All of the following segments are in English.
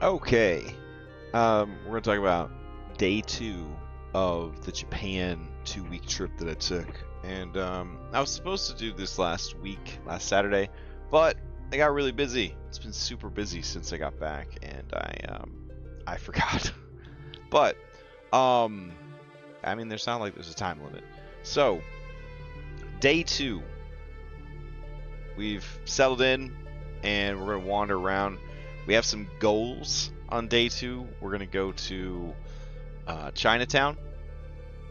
Okay. We're gonna talk about day 2 of the Japan 2-week trip that I took, and I was supposed to do this last Saturday, but I got really busy. It's been super busy since I got back, and I forgot. But I mean, there's not like there's a time limit. So day 2, we've settled in, and we're gonna wander around. We have some goals on day 2. We're going to go to Chinatown.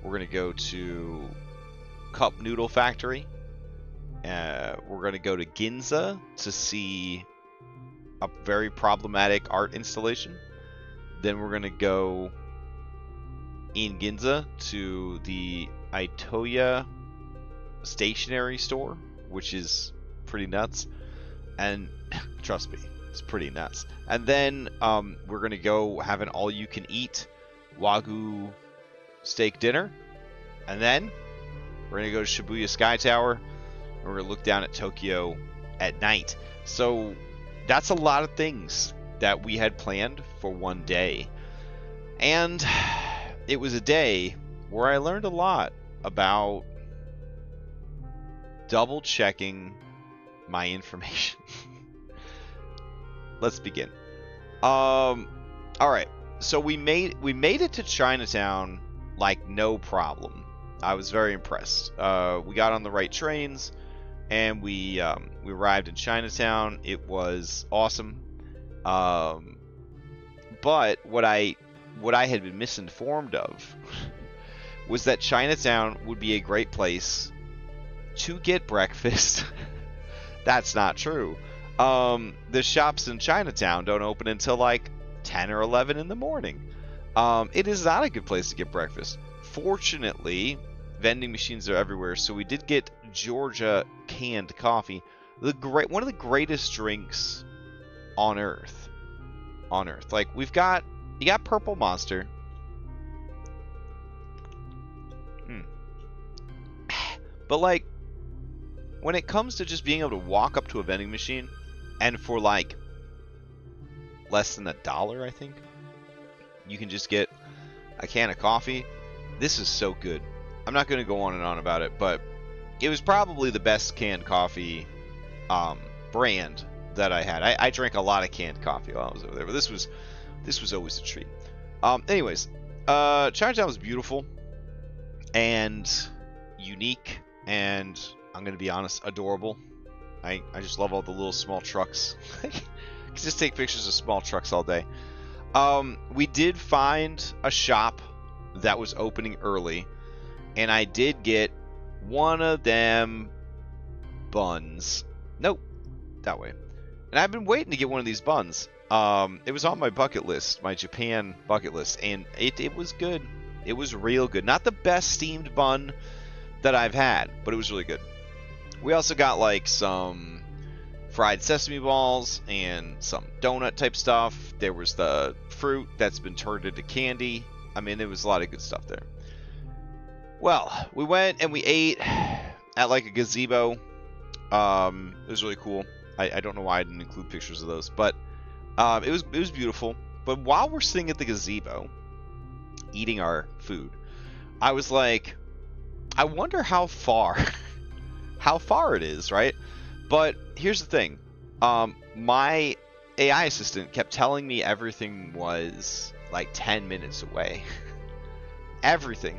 We're going to go to Cup Noodle Factory. We're going to go to Ginza to see a very problematic art installation. Then we're going to go in Ginza to the Itoya stationery store, which is pretty nuts. And trust me, it's pretty nuts. And then we're going to go have an all-you-can-eat Wagyu steak dinner. And then we're going to go to Shibuya Sky Tower. And we're going to look down at Tokyo at night. So that's a lot of things that we had planned for one day. And it was a day where I learned a lot about double-checking my information. Let's begin. All right. So we made it to Chinatown like no problem. I was very impressed. We got on the right trains, and we arrived in Chinatown. It was awesome. But what I had been misinformed of was that Chinatown would be a great place to get breakfast. That's not true. The shops in Chinatown don't open until like 10 or 11 in the morning. It is not a good place to get breakfast. Fortunately, vending machines are everywhere, so we did get Georgia canned coffee. One of the greatest drinks on Earth. Like you got Purple Monster. But like, when it comes to just being able to walk up to a vending machine and for like less than $1, I think, you can just get a can of coffee. This is so good. I'm not going to go on and on about it, but it was probably the best canned coffee brand that I had. I drank a lot of canned coffee while I was over there, but this was always a treat. Anyways, Chinatown was beautiful and unique, and I'm going to be honest, adorable. I just love all the little small trucks. I can just take pictures of small trucks all day. We did find a shop that was opening early, and I did get one of them buns. Nope, that way. And I've been waiting to get one of these buns. It was on my bucket list, my Japan bucket list, and it was good. It was real good. Not the best steamed bun that I've had, but it was really good. We also got like some fried sesame balls and some donut type stuff. There was the fruit that's been turned into candy. I mean, there was a lot of good stuff there. Well, we went and we ate at like a gazebo. It was really cool. I don't know why I didn't include pictures of those, but it was beautiful. But while we're sitting at the gazebo eating our food, I was like, I wonder how far it is, right? But here's the thing. My AI assistant kept telling me everything was like 10 minutes away. Everything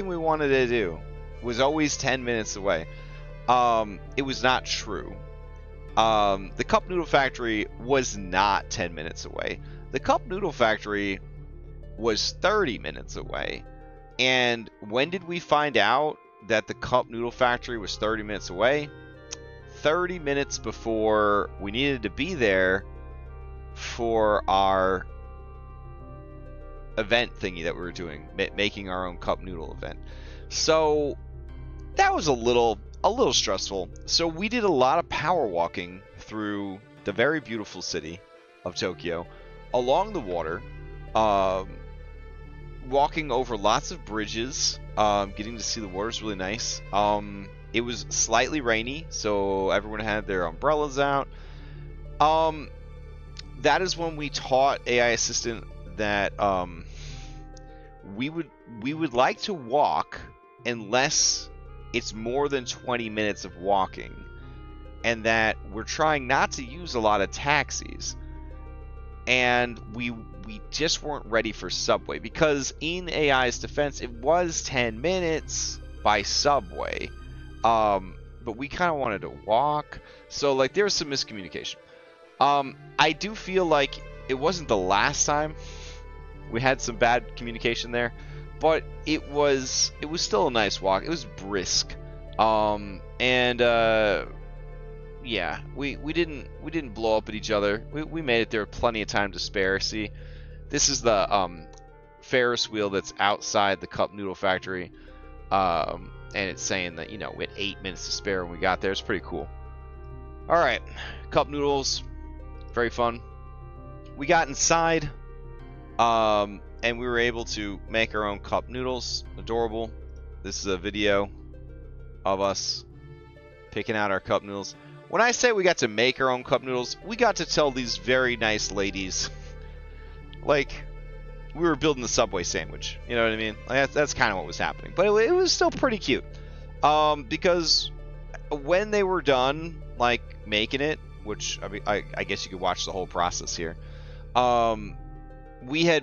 we wanted to do was always 10 minutes away. It was not true. The Cup Noodle Factory was not 10 minutes away. The Cup Noodle Factory was 30 minutes away. And when did we find out that the Cup Noodle Factory was 30 minutes away? 30 minutes before we needed to be there for our event thingy that we were doing, making our own cup noodle event. So that was a little stressful. So we did a lot of power walking through the very beautiful city of Tokyo, along the water, walking over lots of bridges, getting to see the water is really nice. It was slightly rainy, so everyone had their umbrellas out. that is when we taught AI Assistant that we would like to walk unless it's more than 20 minutes of walking, and that we're trying not to use a lot of taxis, and we just weren't ready for subway, because in AI's defense it was 10 minutes by subway, but we kind of wanted to walk, so like there was some miscommunication. I do feel like it wasn't the last time we had some bad communication there, but it was still a nice walk. It was brisk, yeah, we didn't blow up at each other. We made it there, plenty of time to spare. See, this is the Ferris wheel that's outside the cup noodle factory, and it's saying that, you know, we had 8 minutes to spare when we got there. It's pretty cool. All right, cup noodles, very fun. We got inside, and we were able to make our own cup noodles. Adorable. This is a video of us picking out our cup noodles. When I say we got to make our own cup noodles, we got to tell these very nice ladies, like, we were building the Subway sandwich. You know what I mean? Like, that's kind of what was happening. But it was still pretty cute. Because when they were done, like, making it, which, I mean, I guess you could watch the whole process here.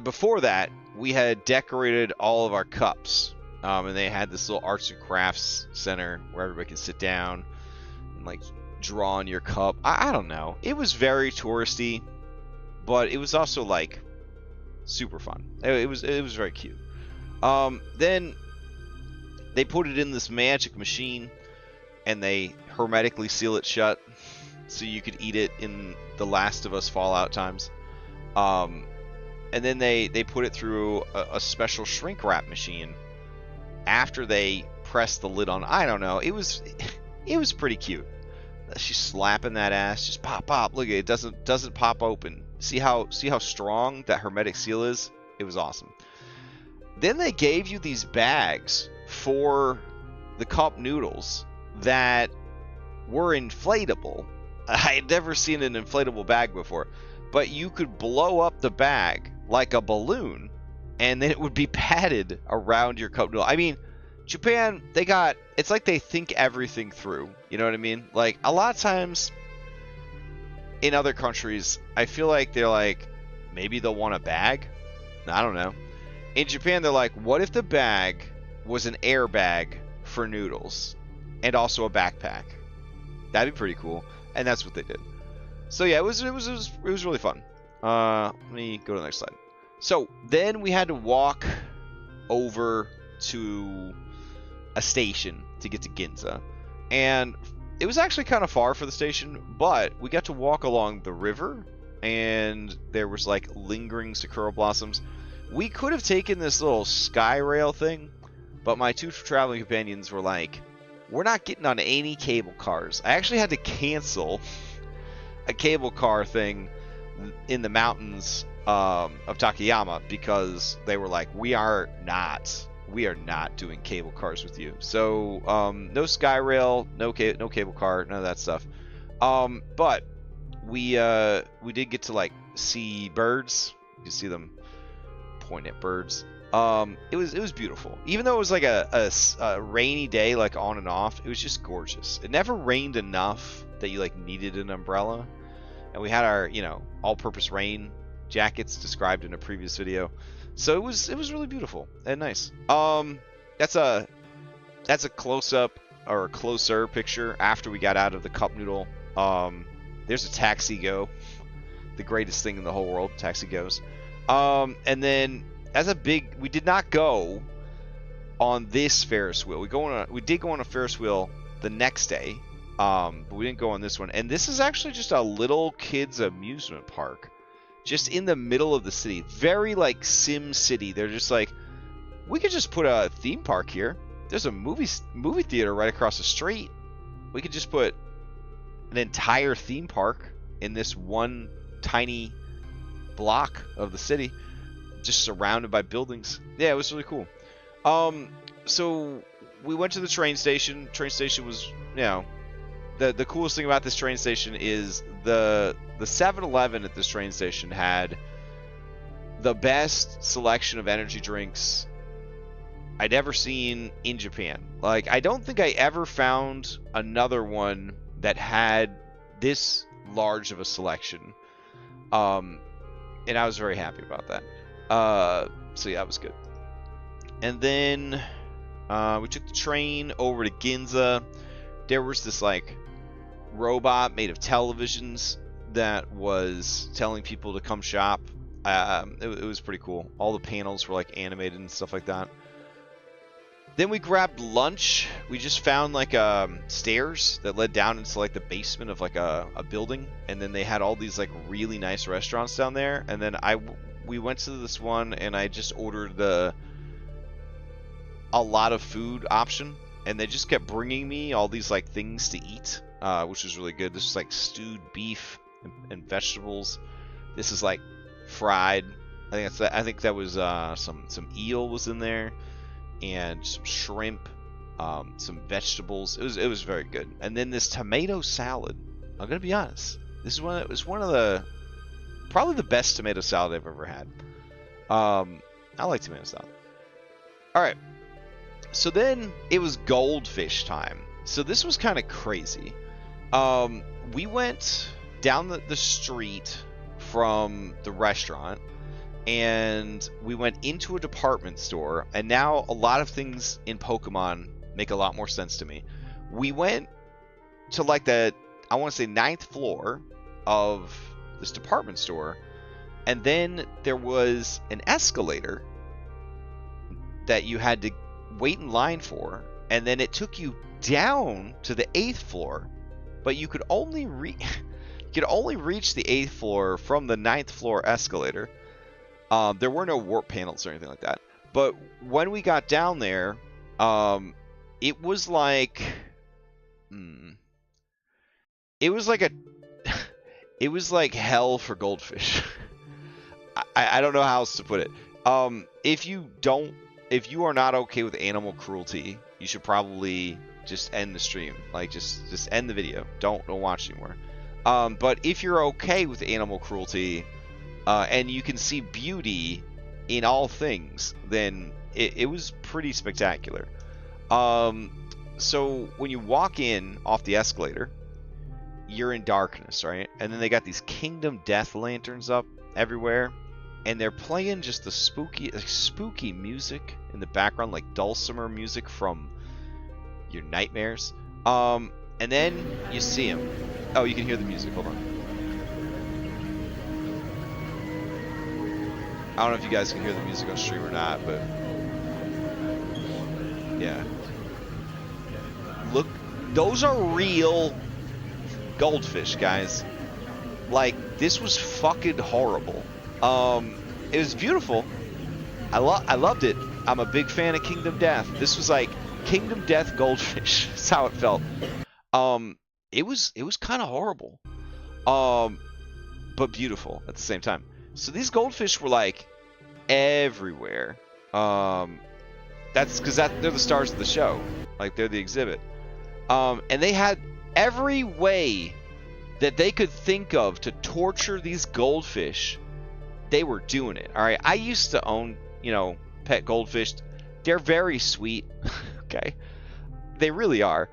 Before that, we had decorated all of our cups. And they had this little arts and crafts center where everybody can sit down and, like, draw on your cup. I don't know. It was very touristy, but it was also, like, super fun. It was very cute. Then they put it in this magic machine, and they hermetically seal it shut so you could eat it in the Last of Us Fallout times. And then they put it through a special shrink wrap machine after they pressed the lid on. I don't know. It was pretty cute. She's slapping that ass, just pop, pop. Look, it doesn't pop open. See how strong that hermetic seal is? It was awesome. Then they gave you these bags for the cup noodles that were inflatable. I had never seen an inflatable bag before, but you could blow up the bag like a balloon, and then it would be padded around your cup noodle. I mean, Japan, it's like they think everything through. You know what I mean? Like, a lot of times in other countries, I feel like they're like, maybe they'll want a bag? I don't know. In Japan, they're like, what if the bag was an airbag for noodles and also a backpack? That'd be pretty cool. And that's what they did. So yeah, it was really fun. Let me go to the next slide. So then we had to walk over to a station to get to Ginza, and it was actually kind of far for the station, but we got to walk along the river, and there was like lingering sakura blossoms. We could have taken this little sky rail thing, but my two traveling companions were like, we're not getting on any cable cars. I actually had to cancel a cable car thing in the mountains of Takayama because they were like, we are not doing cable cars with you. So no sky rail, no cable car, none of that stuff. But we did get to like see birds. You can see them point at birds. It was beautiful. Even though it was like a rainy day, like on and off, it was just gorgeous. It never rained enough that you like needed an umbrella. And we had our, all-purpose rain jackets described in a previous video. So it was really beautiful and nice. That's a close-up or a closer picture after we got out of the cup noodle. There's a taxi go, the greatest thing in the whole world. Taxi goes. And then we did not go on this Ferris wheel. We did go on a Ferris wheel the next day, but we didn't go on this one. And this is actually just a little kids amusement park, just in the middle of the city. Very like Sim City. They're just like, we could just put a theme park here. There's a movie theater right across the street. We could just put an entire theme park in this one tiny block of the city, just surrounded by buildings. Yeah, it was really cool. So we went to the train station. Train station was, the coolest thing about this train station is the the 7-Eleven at this train station had the best selection of energy drinks I'd ever seen in Japan. Like, I don't think I ever found another one that had this large of a selection. And I was very happy about that. So yeah, it was good. And then we took the train over to Ginza. There was this like robot made of televisions that was telling people to come shop. It was pretty cool. All the panels were like animated and stuff like that. Then we grabbed lunch. We just found like stairs that led down into like the basement of like a building, and then they had all these like really nice restaurants down there. And then we went to this one, and I just ordered a lot of food option, and they just kept bringing me all these like things to eat, which was really good. This was like stewed beef and vegetables. This is like fried. I think that was some eel was in there, and some shrimp, some vegetables. It was very good. And then this tomato salad. I'm gonna be honest. This is one of the probably the best tomato salad I've ever had. I like tomato salad. All right. So then it was goldfish time. So this was kind of crazy. We went down the street from the restaurant, and we went into a department store, and now a lot of things in Pokemon make a lot more sense to me. We went to like I want to say 9th floor of this department store, and then there was an escalator that you had to wait in line for, and then it took you down to the 8th floor, but you could only reach the 8th floor from the 9th floor escalator. There were no warp panels or anything like that. But when we got down there, it was like it was like hell for goldfish. I don't know how else to put it. If you are not okay with animal cruelty, you should probably just end the stream. Like just end the video. Don't watch anymore. But if you're okay with animal cruelty, and you can see beauty in all things, then it was pretty spectacular. So when you walk in off the escalator, you're in darkness, right? And then they got these Kingdom Death lanterns up everywhere, and they're playing just the spooky music in the background, like dulcimer music from your nightmares. And then you see him. Oh, you can hear the music. Hold on. I don't know if you guys can hear the music on stream or not, but yeah. Look, those are real goldfish, guys. Like, this was fucking horrible. It was beautiful. I loved it. I'm a big fan of Kingdom Death. This was like Kingdom Death goldfish. That's how it felt. It was kind of horrible, but beautiful at the same time. So these goldfish were like everywhere. That's because they're the stars of the show. Like, they're the exhibit. And they had every way that they could think of to torture these goldfish. They were doing it. All right. I used to own, pet goldfish. They're very sweet. Okay. They really are.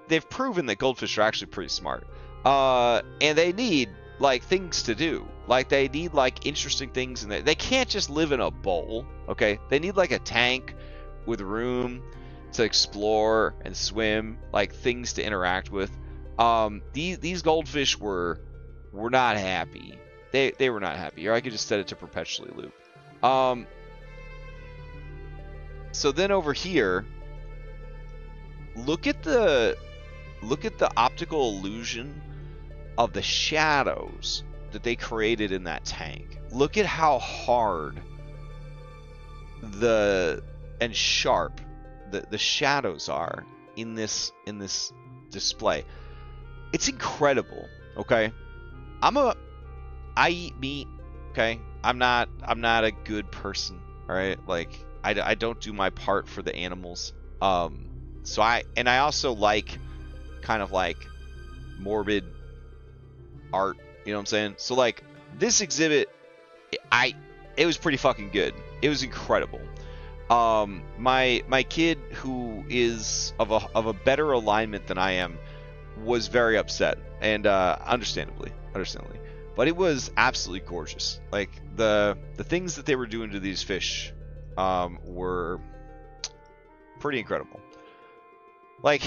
They've proven that goldfish are actually pretty smart. And they need like things to do. Like, they need like interesting things, and they can't just live in a bowl. Okay. They need like a tank with room to explore and swim, like things to interact with. These goldfish were not happy. They were not happy. Or I could just set it to perpetually loop. So then over here, look at the optical illusion of the shadows that they created in that tank. Look at how hard and sharp the shadows are in this display. It's incredible. Okay, I eat meat. Okay, I'm not a good person. All right, like I don't do my part for the animals. So I also like kind of like morbid art. You know what I'm saying? So like this exhibit, it was pretty fucking good. It was incredible. My kid, who is of a better alignment than I am, was very upset, and understandably, but it was absolutely gorgeous. Like the things that they were doing to these fish were pretty incredible. Like,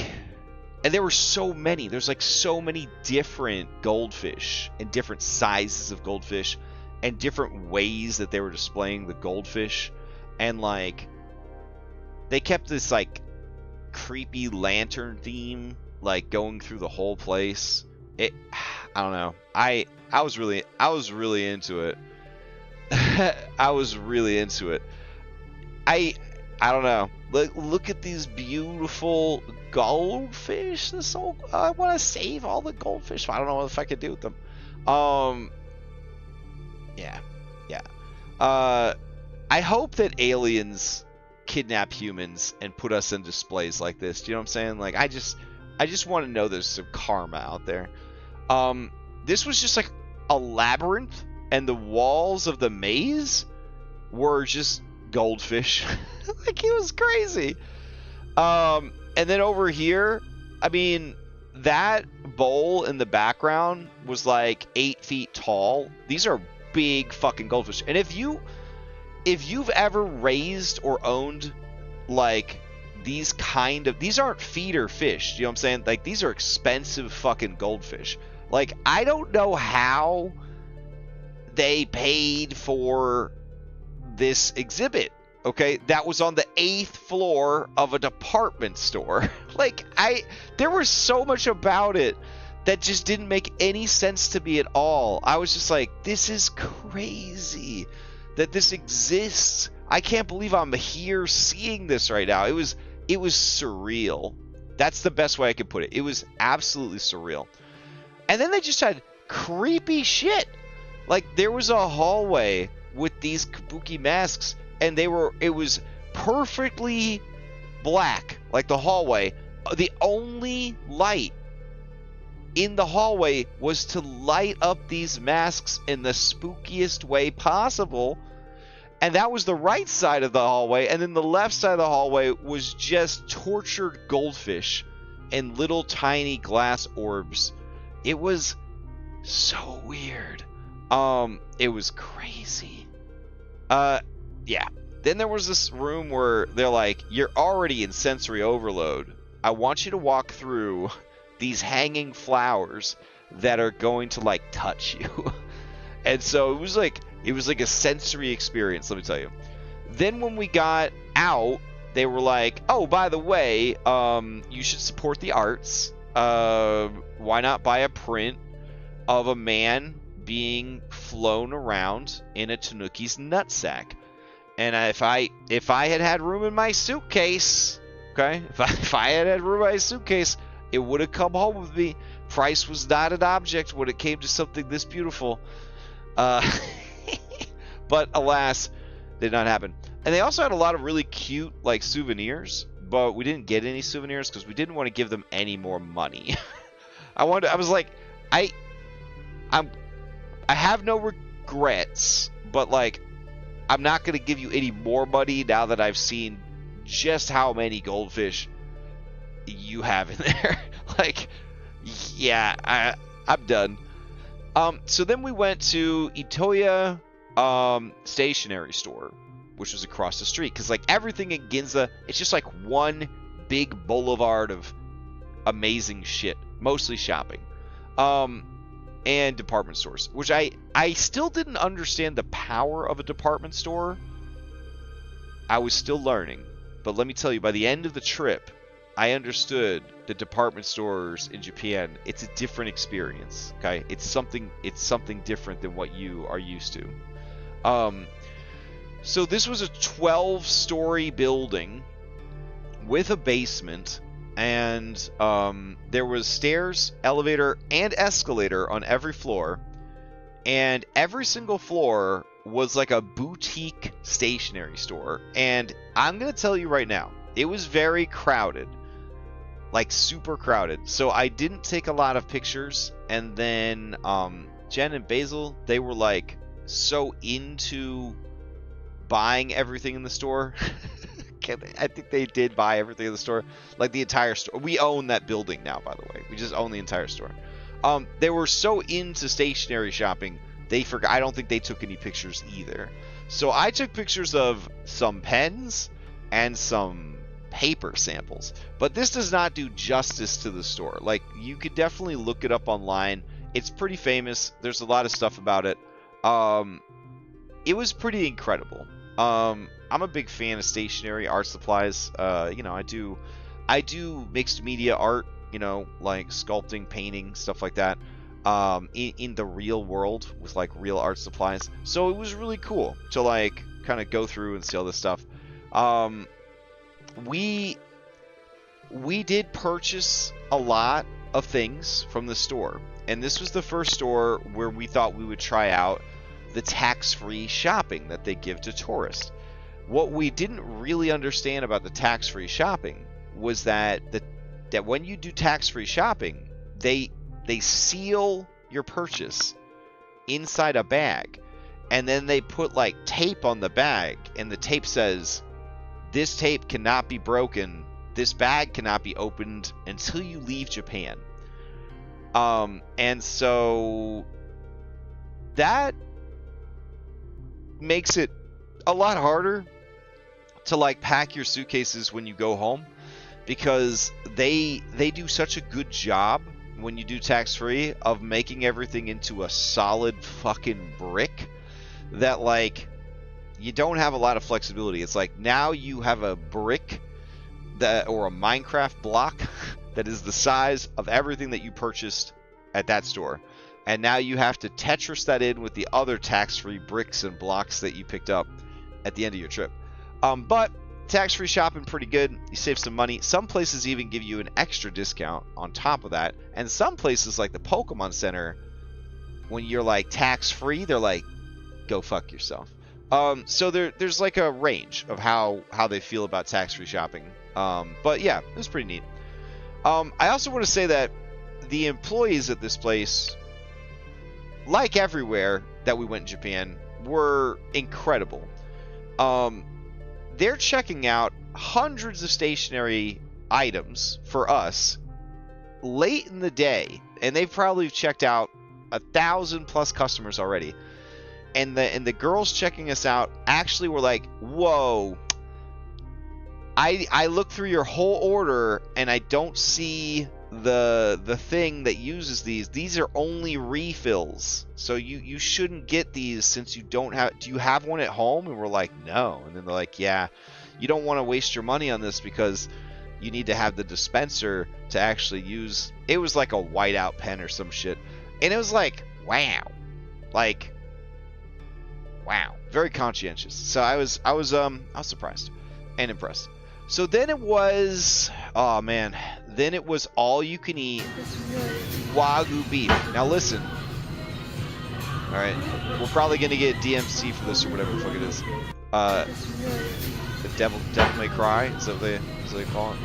and there were so many. There's like so many different goldfish and different sizes of goldfish and different ways that they were displaying the goldfish. And like they kept this like creepy lantern theme like going through the whole place. I don't know. I was really into it. I was really into it. I don't know. Look at these beautiful goldfish. I want to save all the goldfish. I don't know if I could do with them. Yeah. I hope that aliens kidnap humans and put us in displays like this. Do you know what I'm saying? Like, I just want to know there's some karma out there. This was just like a labyrinth, and the walls of the maze were just goldfish. Like, it was crazy. And then over here, I mean, that bowl in the background was like 8 feet tall. These are big fucking goldfish. And if you've ever raised or owned like these aren't feeder fish, you know what I'm saying? Like, these are expensive fucking goldfish. Like, I don't know how they paid for this exhibit. Okay, that was on the 8th floor of a department store. Like, there was so much about it that just didn't make any sense to me at all. I was just like, this is crazy that this exists. I can't believe I'm here seeing this right now. It was surreal. That's the best way I could put it. It was absolutely surreal. And then they just had creepy shit. Like, there was a hallway with these kabuki masks, and it was perfectly black, like the hallway. The only light in the hallway was to light up these masks in the spookiest way possible. And that was the right side of the hallway, and then the left side of the hallway was just tortured goldfish and little tiny glass orbs. It was so weird. It was crazy. Yeah. Then there was this room where they're like, you're already in sensory overload. I want you to walk through these hanging flowers that are going to like touch you. And so it was like a sensory experience, let me tell you. Then when we got out, they were like, oh, by the way, you should support the arts. Why not buy a print of a man being flown around in a tanuki's nutsack? And if I had room in my suitcase, okay, if I had room in my suitcase, it would have come home with me. Price was not an object when it came to something this beautiful. But alas, did not happen. And they also had a lot of really cute like souvenirs, but we didn't get any souvenirs because we didn't want to give them any more money. I was like, I have no regrets, but like, I'm not going to give you any more money now that I've seen just how many goldfish you have in there. Like, yeah, I'm done. So then we went to Itoya stationery store, which was across the street, because like everything in Ginza, it's just like one big boulevard of amazing shit, mostly shopping. And department stores, which I still didn't understand the power of a department store. I was still learning, but let me tell you, by the end of the trip, I understood the department stores in Japan. It's a different experience, okay? It's something different than what you are used to. So this was a 12-story building with a basement. And there was stairs, elevator, and escalator on every floor. And every single floor was like a boutique stationery store. And I'm going to tell you right now, it was very crowded. like super crowded. So I didn't take a lot of pictures, and then Jen and Basil, they were like so into buying everything in the store. I think they did buy everything in the store, like the entire store. We own that building now, by the way. We just own the entire store. They were so into stationery shopping, they forgot. I don't think they took any pictures either. So I took pictures of some pens and some paper samples, but this does not do justice to the store. Like, you could definitely look it up online. It's pretty famous. There's a lot of stuff about it. It was pretty incredible. I'm a big fan of stationery, art supplies. You know, I do mixed media art, you know, like sculpting, painting, stuff like that, in the real world with like real art supplies. So it was really cool to like kind of go through and see all this stuff. We did purchase a lot of things from the store, and this was the first store where we thought we would try out the tax-free shopping that they give to tourists. What we didn't really understand about the tax-free shopping was that when you do tax-free shopping, they seal your purchase inside a bag, and then they put like tape on the bag, and the tape says, this tape cannot be broken, this bag cannot be opened until you leave Japan. And so that makes it a lot harder to like pack your suitcases when you go home, because they do such a good job when you do tax-free of making everything into a solid fucking brick that like you don't have a lot of flexibility. It's like now you have a brick that, or a Minecraft block that is the size of everything that you purchased at that store, and now you have to Tetris that in with the other tax-free bricks and blocks that you picked up at the end of your trip. But tax-free shopping, pretty good. You save some money. Some places even give you an extra discount on top of that, and some places like the Pokemon Center, when you're like tax-free, they're like, go fuck yourself. So there's like a range of how they feel about tax-free shopping. But yeah, it was pretty neat. I also want to say that the employees at this place, like everywhere that we went in Japan, were incredible. They're checking out hundreds of stationery items for us late in the day, and they've probably checked out 1,000+ customers already. And the girls checking us out actually were like, whoa, I looked through your whole order and I don't see the thing that uses these. These are only refills, so you shouldn't get these since you don't have. Do you have one at home? And we're like, no. And then they're like, yeah, you don't want to waste your money on this because you need to have the dispenser to actually use. It was like a whiteout pen or some shit, and it was like, wow, like, wow, very conscientious. So I was surprised and impressed. So then it was, oh man, then it was all you can eat Wagyu beef. Now listen, all right, we're probably gonna get DMC for this or whatever the fuck it is. The devil may cry. Is that what they call it?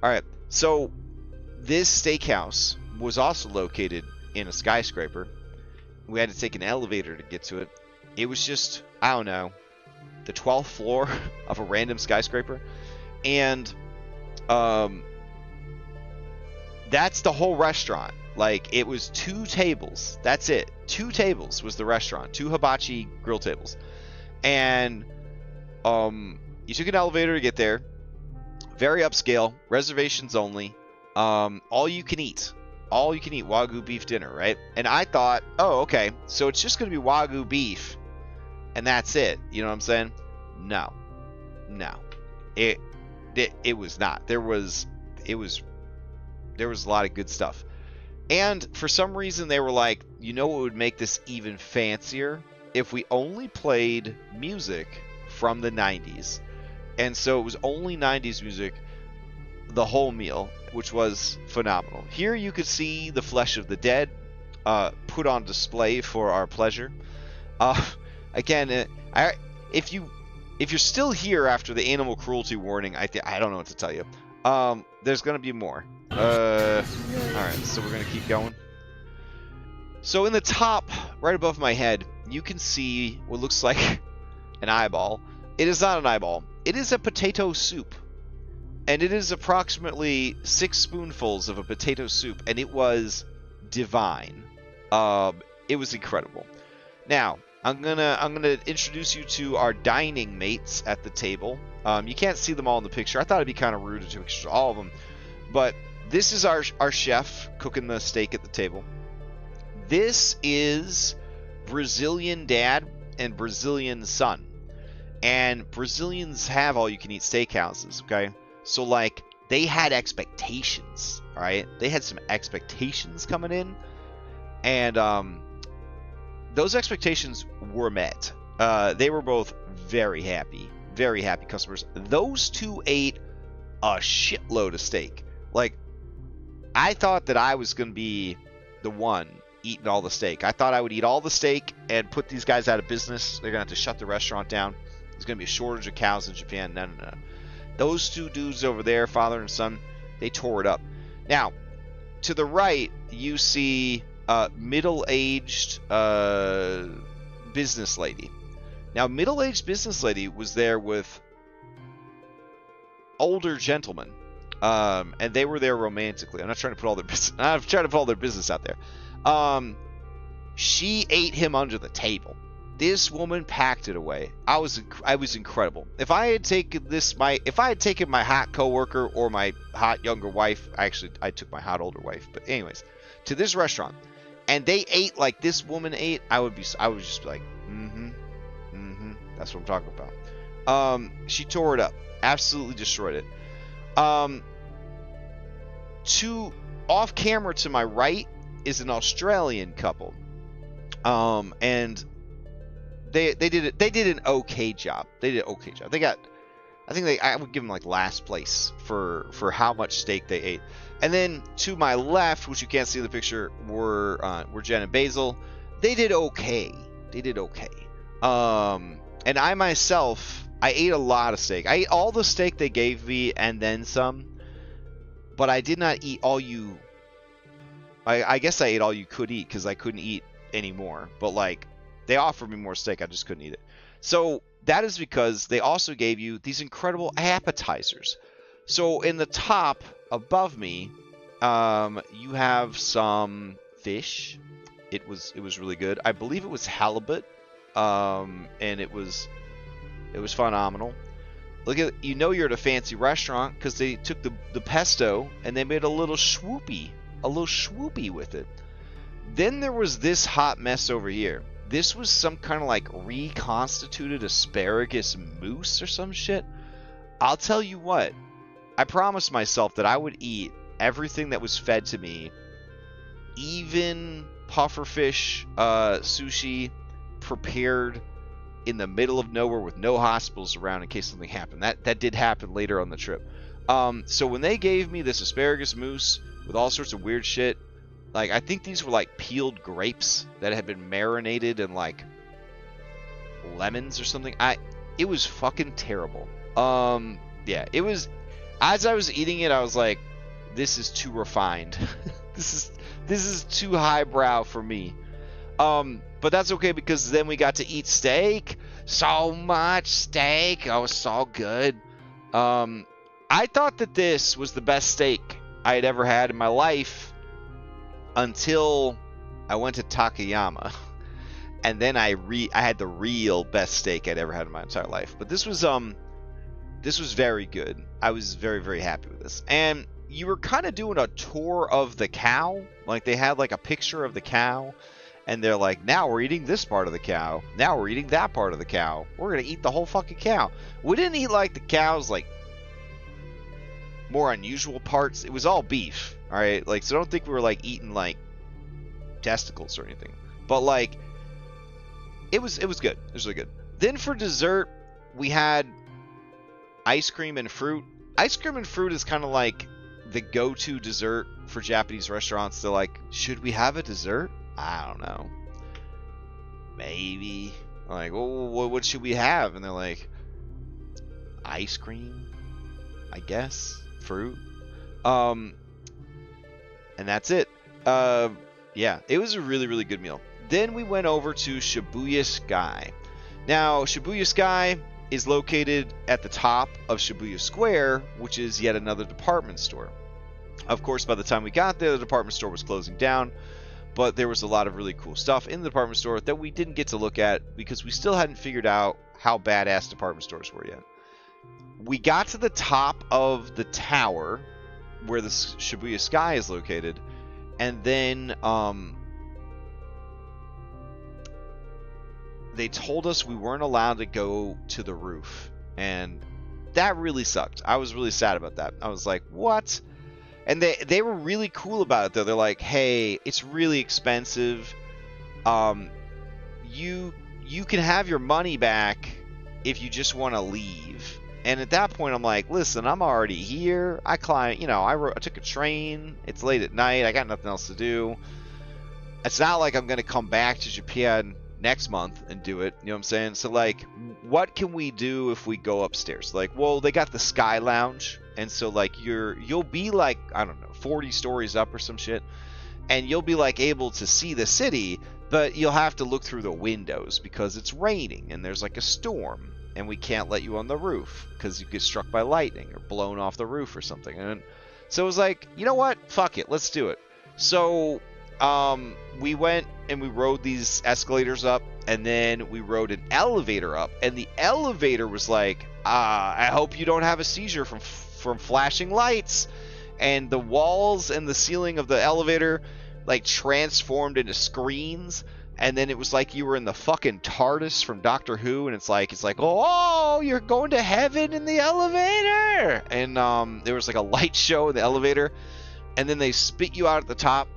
All right, so this steakhouse was also located in a skyscraper. We had to take an elevator to get to it. It was just, I don't know, the 12th floor of a random skyscraper. And that's the whole restaurant. Like, it was 2 tables. That's it. 2 tables was the restaurant. 2 hibachi grill tables. And you took an elevator to get there. Very upscale. Reservations only. All you can eat. All you can eat Wagyu beef dinner, right? And I thought, oh, okay, so it's just going to be Wagyu beef, and that's it. You know what I'm saying? No. It was not. There was a lot of good stuff. And for some reason, they were like, you know what would make this even fancier? If we only played music from the 90s. And so it was only 90s music the whole meal, which was phenomenal. Here you could see the flesh of the dead put on display for our pleasure. Again, if you're still here after the animal cruelty warning, I don't know what to tell you. there's gonna be more. Alright, so we're gonna keep going. So in the top, right above my head, you can see what looks like an eyeball. It is not an eyeball. It is a potato soup. And it is approximately 6 spoonfuls of a potato soup, and it was divine. It was incredible. Now, I'm gonna introduce you to our dining mates at the table. You can't see them all in the picture. I thought it'd be kind of rude to take pictures of all of them, but this is our chef cooking the steak at the table. This is Brazilian dad and Brazilian son, and Brazilians have all-you-can-eat steakhouses. Okay, so like they had expectations. All right, they had some expectations coming in, and those expectations were met. They were both very happy customers. Those two ate a shitload of steak. Like, I thought that I was going to be the one eating all the steak. I thought I would eat all the steak and put these guys out of business. They're going to have to shut the restaurant down. There's going to be a shortage of cows in Japan. No. Those two dudes over there, father and son, they tore it up. Now, to the right, you see middle-aged business lady. Now, middle-aged business lady was there with older gentlemen, and they were there romantically. I'm not trying to put all their business. I'm trying to put all their business out there. She ate him under the table. This woman packed it away. I was incredible. If I had taken my hot coworker or my hot younger wife, actually I took my hot older wife, but anyways, to this restaurant, and they ate like this woman ate, I would just be like, that's what I'm talking about. She tore it up, absolutely destroyed it. Off camera to my right is an Australian couple, and they did an okay job. They did an okay job. I would give them like last place for how much steak they ate. And then to my left, which you can't see in the picture, were Jen and Basil. They did okay. And I myself, I ate a lot of steak. I ate all the steak they gave me and then some. But I did not eat all you... I guess I ate all you could eat because I couldn't eat anymore. But like, they offered me more steak. I just couldn't eat it. So that is because they also gave you these incredible appetizers. So in the top above me, you have some fish. It was really good. I believe it was halibut, and it was phenomenal. Look at, you're at a fancy restaurant because they took the pesto and they made a little swoopy with it. Then there was this hot mess over here. This was some kind of like reconstituted asparagus mousse or some shit. I'll tell you what, I promised myself that I would eat everything that was fed to me, even pufferfish sushi prepared in the middle of nowhere with no hospitals around in case something happened. That did happen later on the trip. So when they gave me this asparagus mousse with all sorts of weird shit, like, I think these were like peeled grapes that had been marinated in like lemons or something. It was fucking terrible. Yeah, it was. As I was eating it, I was like, this is too refined. This is too highbrow for me. But that's okay because then we got to eat steak. So much steak. Oh, it was so good. I thought that this was the best steak I had ever had in my life until I went to Takayama. And then I had the real best steak I'd ever had in my entire life. But this was very good. I was very, very happy with this. And you were kind of doing a tour of the cow. Like, they had like a picture of the cow. And they're like, now we're eating this part of the cow. Now we're eating that part of the cow. We're going to eat the whole fucking cow. We didn't eat like the cow's like more unusual parts. It was all beef. All right. Like, so don't think we were like eating like testicles or anything. But like, it was good. It was really good. Then for dessert, we had ice cream and fruit. Ice cream and fruit is kind of like the go-to dessert for Japanese restaurants. They're like, should we have a dessert? I don't know. Maybe. I'm like, well, what should we have? And they're like, ice cream, I guess, fruit. And that's it. Yeah, it was a really, really good meal. Then we went over to Shibuya Sky. Now, Shibuya Sky is located at the top of Shibuya Square, which is yet another department store. Of course, by the time we got there, the department store was closing down, but there was a lot of really cool stuff in the department store that we didn't get to look at because we still hadn't figured out how badass department stores were yet. We got to the top of the tower where the Shibuya Sky is located, and then they told us we weren't allowed to go to the roof, and that really sucked. I was really sad about that. I was like, what? And they were really cool about it, though. They're like, hey, it's really expensive. You can have your money back if you just want to leave. And at that point, I'm like, listen, I'm already here. I climbed, I took a train. It's late at night. I got nothing else to do. It's not like I'm going to come back to Japan next month and do it. You know what I'm saying? So, like, what can we do if we go upstairs? Like, well, they got the Sky Lounge. And so, like, you'll be, like, I don't know, 40 stories up or some shit. And you'll be, like, able to see the city, but you'll have to look through the windows because it's raining and there's, like, a storm. And we can't let you on the roof because you get struck by lightning or blown off the roof or something. And so it was like, you know what? Fuck it. Let's do it. So we went and we rode these escalators up, and then we rode an elevator up. And the elevator was like, I hope you don't have a seizure from flashing lights. And the walls and the ceiling of the elevator like transformed into screens. And then it was like you were in the fucking TARDIS from Doctor Who, and it's like, oh, you're going to heaven in the elevator. And there was like a light show in the elevator, and then they spit you out at the top,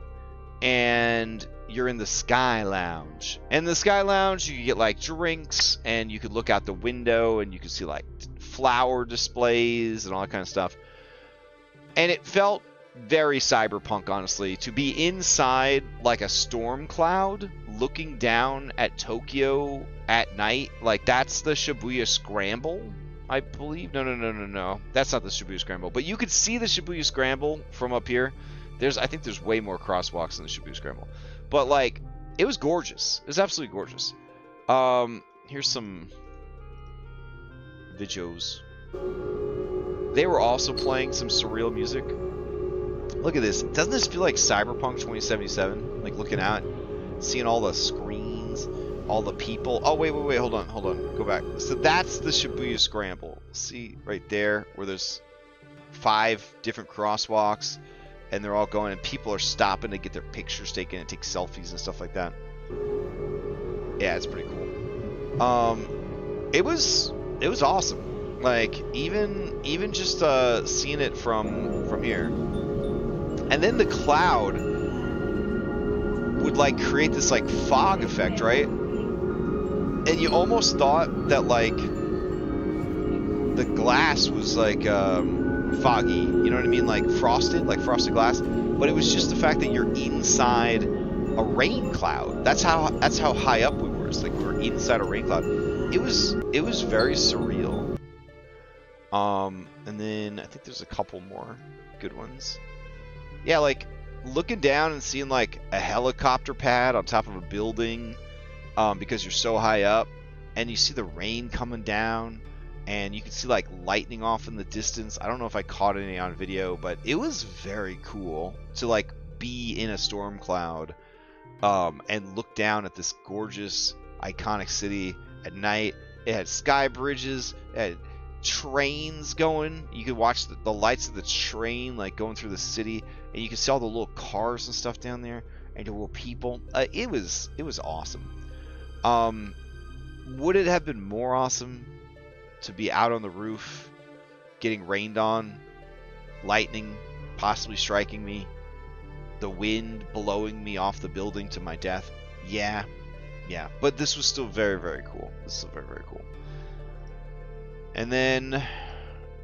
and you're in the Sky Lounge. And the Sky Lounge, you could get like drinks, and you could look out the window, and you could see like flower displays and all that kind of stuff. And it felt very cyberpunk, honestly, to be inside like a storm cloud looking down at Tokyo at night. Like, that's the Shibuya Scramble, I believe. No, that's not the Shibuya Scramble, but you could see the Shibuya Scramble from up here. I think there's way more crosswalks than the Shibuya Scramble, but like, it was gorgeous. It was absolutely gorgeous. Here's some videos. They were also playing some surreal music. Look at this. Doesn't this feel like Cyberpunk 2077? Like, looking out, seeing all the screens, all the people. Oh, wait. Hold on. Go back. So that's the Shibuya Scramble. See right there where there's 5 different crosswalks, and they're all going, and people are stopping to get their pictures taken and take selfies and stuff like that. Yeah, it's pretty cool. It was awesome. Like, even just seeing it from here. And then the cloud would like create this like fog effect, right? And you almost thought that like the glass was like foggy, you know what I mean? Like frosted glass. But it was just the fact that you're inside a rain cloud. That's how high up we were. It's like we were inside a rain cloud. It was very surreal. And then I think there's a couple more good ones. Yeah, like looking down and seeing like a helicopter pad on top of a building, because you're so high up, and you see the rain coming down, and you can see like lightning off in the distance. I don't know if I caught any on video, but it was very cool to like be in a storm cloud, and look down at this gorgeous, iconic city at night. It had sky bridges, it had trains going. You could watch the lights of the train like going through the city, and you could see all the little cars and stuff down there, and the little people. It was awesome. Would it have been more awesome to be out on the roof, getting rained on, lightning possibly striking me, the wind blowing me off the building to my death? Yeah. But this was still very, very cool. And then,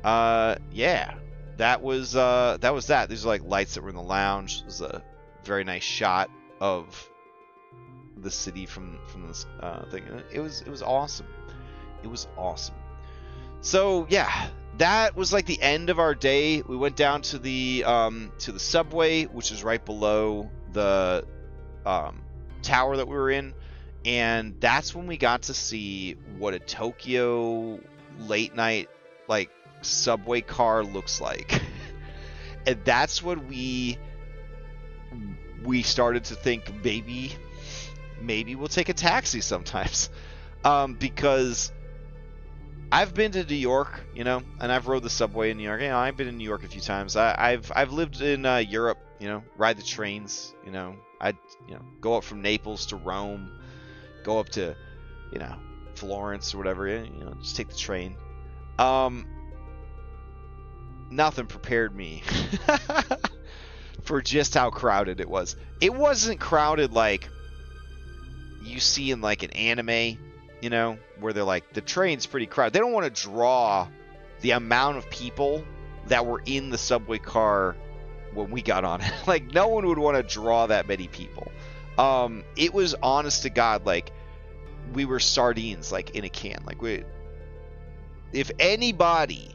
yeah, that was that. These are like lights that were in the lounge. It was a very nice shot of the city from this thing. It was awesome. So yeah, that was like the end of our day. We went down to the subway, which is right below the tower that we were in, and that's when we got to see what a Tokyo late night like subway car looks like. And that's when we started to think maybe we'll take a taxi sometimes, because I've been to New York, you know, and I've rode the subway in New York. You know, I've been in New York a few times. I've lived in Europe, you know, ride the trains, you know. I'd, you know, go up from Naples to Rome, go up to, you know, Florence or whatever, you know, just take the train. Nothing prepared me for just how crowded it was. It wasn't crowded like you see in like an anime, you know, where they're like, the train's pretty crowded. They don't want to draw the amount of people that were in the subway car when we got on it. Like, no one would want to draw that many people. It was, honest to God, like, we were sardines, like, in a can. Like, if anybody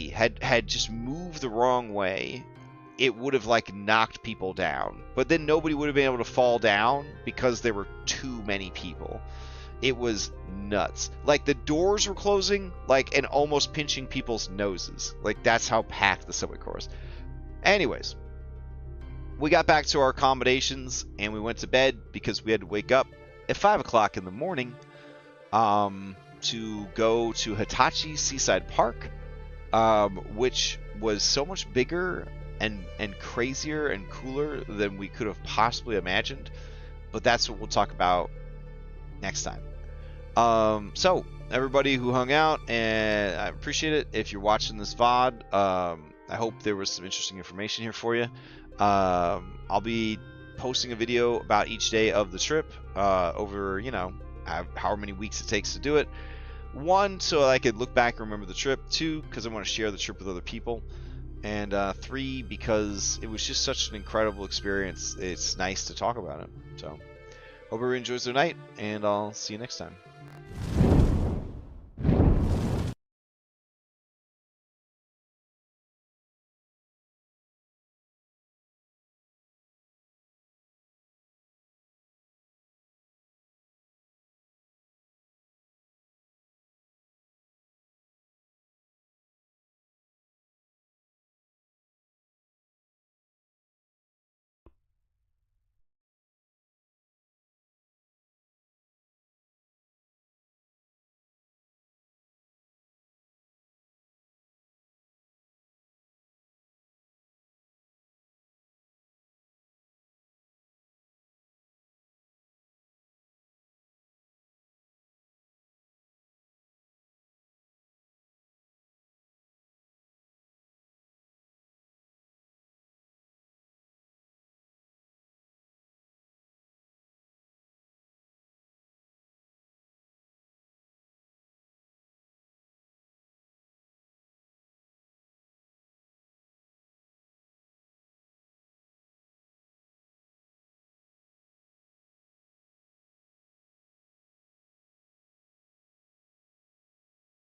had just moved the wrong way, it would have like knocked people down. But then nobody would have been able to fall down because there were too many people. It was nuts. Like, the doors were closing, like, and almost pinching people's noses. Like, that's how packed the subway car was. Anyways, we got back to our accommodations and we went to bed because we had to wake up at 5 o'clock in the morning to go to Hitachi Seaside Park, which was so much bigger and crazier and cooler than we could have possibly imagined. But that's what we'll talk about next time. So everybody who hung out, and I appreciate it. If you're watching this VOD, I hope there was some interesting information here for you. I'll be posting a video about each day of the trip over, you know, however many weeks it takes to do it. 1, so I could look back and remember the trip. 2, because I want to share the trip with other people. And 3, because it was just such an incredible experience. It's nice to talk about it. So, hope everyone enjoys their night, and I'll see you next time.